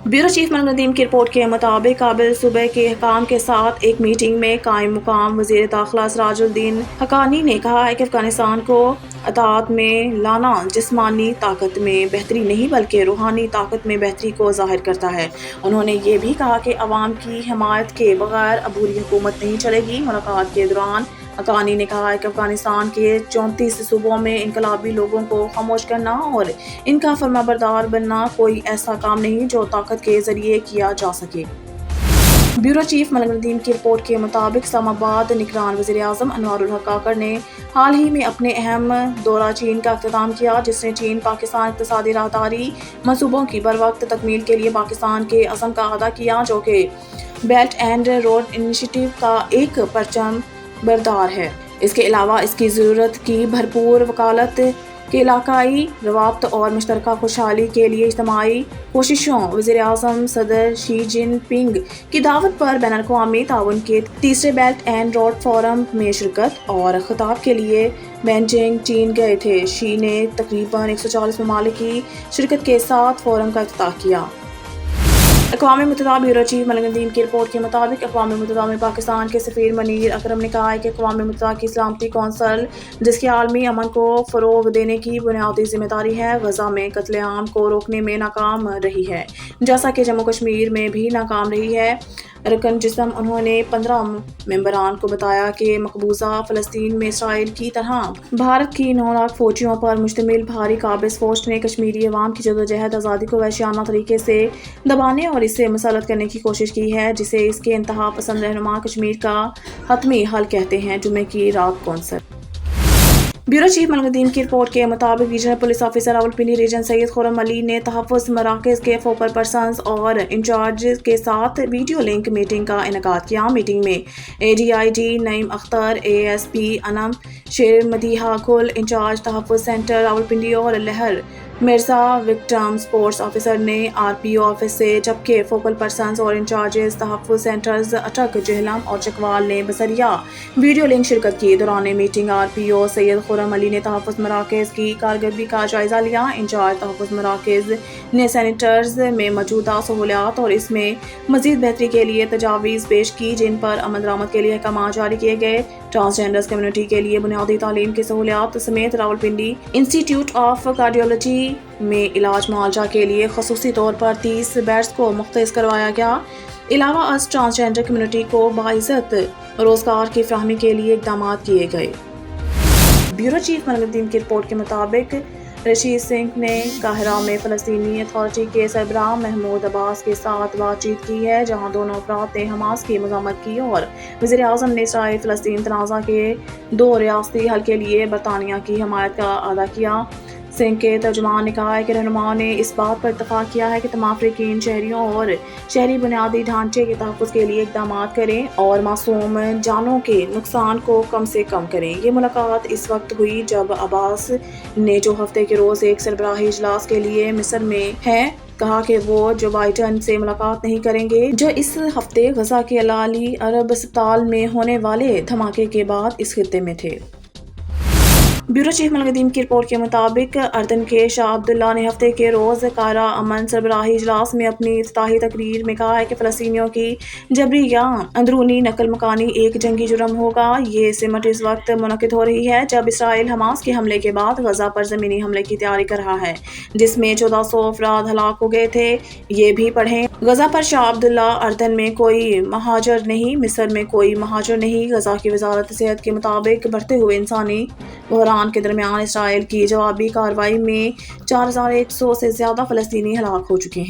Bureau chief Malik Nadeem की report के मुताबिक काबिल सूबे के हुकाम के साथ एक मीटिंग में कायम मुकाम वज़ीर दाखिला सिराजुद्दीन हक्कानी ने कहा है कि अफगानिस्तान को अताअत में लाना जिस्मानी ताकत में बेहतरी नहीं बल्कि रूहानी ताकत में बेहतरी को ज़ाहिर करता है। उन्होंने ये भी कहा कि अवाम की हिमायत के बगैर अबूरी हुकूमत नहीं चलेगी। मुलाकात के दौरान हक्कानी ने कहा कि अफगानिस्तान के 34 सूबों में इनकलाबी लोगों को खामोश करना और इनका फरमाबरदार बनना कोई ऐसा काम नहीं जो ताकत के जरिए किया जा सके। ब्यूरो चीफ मलिक नदीम की रिपोर्ट के मुताबिक इस्लामाबाद निगरान वज़ीर आज़म अनवारुल हक काकड़ ने हाल ही में अपने अहम दौरा चीन का अख्ताम किया, जिसने चीन पाकिस्तान इक़्तिसादी राहदारी मंसूबों की बरवक्त तकमील के लिए पाकिस्तान के अज़म का अदा किया, जो कि बेल्ट एंड रोड इनिशिएटिव का एक परचम बरदार है। इसके अलावा इसकी ज़रूरत की भरपूर वकालत के इलाकाई रवाब्त और मुश्तरका खुशहाली के लिए इज्तिमाई कोशिशों, वज़ीर आज़म सदर शी जिनपिंग की दावत पर बैनुल-अक़वामी ताउन के तीसरे बेल्ट एंड रोड फोरम में शिरकत और खिताब के लिए बेजिंग चीन गए थे। शी ने तकरीबन 140 ममालिक की शिरकत के साथ फोरम का इफ्तिताह किया। अक़वाम मुत्तहिदा ब्यूरो चीफ मलिक नदीम की रिपोर्ट के मुताबिक अक़वाम मुत्तहिदा में पाकिस्तान के सफ़ीर मुनीर अकरम ने कहा है कि अक़वाम मुत्तहिदा की सलामती कौंसल, जिसकी आलमी अमन को फ़रोग़ देने की बुनियादी ज़िम्मेदारी है, गज़ा में कत्ले-आम को रोकने में नाकाम रही है, जैसा कि जम्मू कश्मीर में भी नाकाम रही है। रकन जिस्म उन्होंने 15 मेंबरान को बताया कि मकबूजा फ़लस्तीन में इसराइल की तरह भारत की 9 लाख फ़ौजियों पर मुश्तमिल भारी काबिज़ फ़ौज ने कश्मीरी अवाम की जदोजहद आज़ादी को वहशियाना तरीके से दबाने और इसे मुसल्लत करने की कोशिश की है, जिसे इसके इंतहा पसंद रहनुमा कश्मीर का हतमी हल कहते हैं। जुमे की रात कौंसल ब्यूरो चीफ मलिक नदीम की रिपोर्ट के मुताबिक regional police officer Rawalpindi region Syed Khurram Ali ने तहफ़्फ़ुज़ मराकज़ के फोकल पर्सन्स और इंचार्ज के साथ वीडियो लिंक मीटिंग का इनेकाद किया। मीटिंग में ADIG नईम अख्तर, ASP अनम शेर मदीहा कुल, इंचार्ज तहफ़्फ़ुज़ सेंटर रावलपिंडी और लहर मिर्ज़ा विक्टिम स्पोर्ट्स ऑफिसर ने RPO ऑफिस से, जबकि फोकल पर्सन्स और इंचार्जेस तहफ़्फ़ुज़ सेंटर्स अटक, जेहलम और चकवाल ने बसरिया वीडियो लिंक शिरकत की। दौरान मीटिंग RPO सैयद खुर्रम अली ने तहफ़्फ़ुज़ मराकज़ की कारकर्दगी का जायज़ा लिया। इंचार्ज तहफ़्फ़ुज़ मराकज़ ने सैनिटर्स में मौजूदा सहूलियात और इसमें मज़ीद बेहतरी के लिए तजावीज़ पेश की, जिन पर अमल दरामद के लिए अहकाम जारी किए गए। ट्रांसजेंडर्स कम्युनिटी के लिए बुनियादी तालीम की सहूलियात समेत रावलपिंडी इंस्टीट्यूट ऑफ कार्डियोलॉजी में इलाज मुआवजा के लिए खसूसी तौर पर 30 बेड्स को मुख्तस करवाया गया। अलावा अस ट्रांसजेंडर कम्युनिटी को बाइज़्ज़त रोज़गार की फराहमी के लिए इक़दाम किए गए। ब्यूरो चीफ मलिक नदीम की रिपोर्ट के मुताबिक रशीद सिंह ने काहिरा में फ़लस्तीनी अथॉरिटी के सरबराह महमूद अब्बास के साथ बातचीत की है, जहां दोनों अफराद ने हमास की मज़म्मत की और वज़ीर आज़म ने इसराइल फ़लस्तीन तनाज़ा के 2 रियासती हल के लिए बरतानिया की हमायत का अदा किया। सिंह के तर्जुमान ने कहा है कि रहनुमाओं ने इस बात पर इत्तफ़ाक़ किया है कि तमाम अफ़रीकीन शहरियों और शहरी बुनियादी ढांचे के तहफ़्फ़ुज़ के लिए इक़दाम करें और मासूम जानों के नुकसान को कम से कम करें। ये मुलाकात इस वक्त हुई जब अब्बास ने, जो हफ्ते के रोज़ एक सरबराही इजलास के लिए मिस्र में है, कहा कि वो जो बाइडन से मुलाकात नहीं करेंगे, जो इस हफ्ते गजा के अल-अली अरब अस्पताल में होने वाले धमाके के बाद इस खित्ते में थे। ब्यूरो चीफ मलिक नदीम की रिपोर्ट के मुताबिक अर्दन के शाह अब्दुल्ला ने हफ्ते के रोज़ कायरा अमन सरबराही इजलास में अपनी इफ्तिताही तकरीर में कहा है कि फ़लस्तीनियों की जबरी या अंदरूनी नकल मकानी एक जंगी जुर्म होगा। ये सिमट इस वक्त मुनक़िद हो रही है जब इसराइल हमास के हमले के बाद गजा पर ज़मीनी हमले की तैयारी कर रहा है, जिसमें 1400 अफराद हलाक हो गए थे। ये भी पढ़ें, गजा पर शाह अब्दुल्ला, अर्दन में कोई महाजर नहीं, मिस्र में कोई महाजर नहीं। गजा की वजारत सेहत के मुताबिक बढ़ते हुए इंसानी बहरान के दरमियान इसराइल की जवाबी कार्रवाई में 4100 से ज़्यादा फ़लस्तीनी हलाक हो चुके हैं।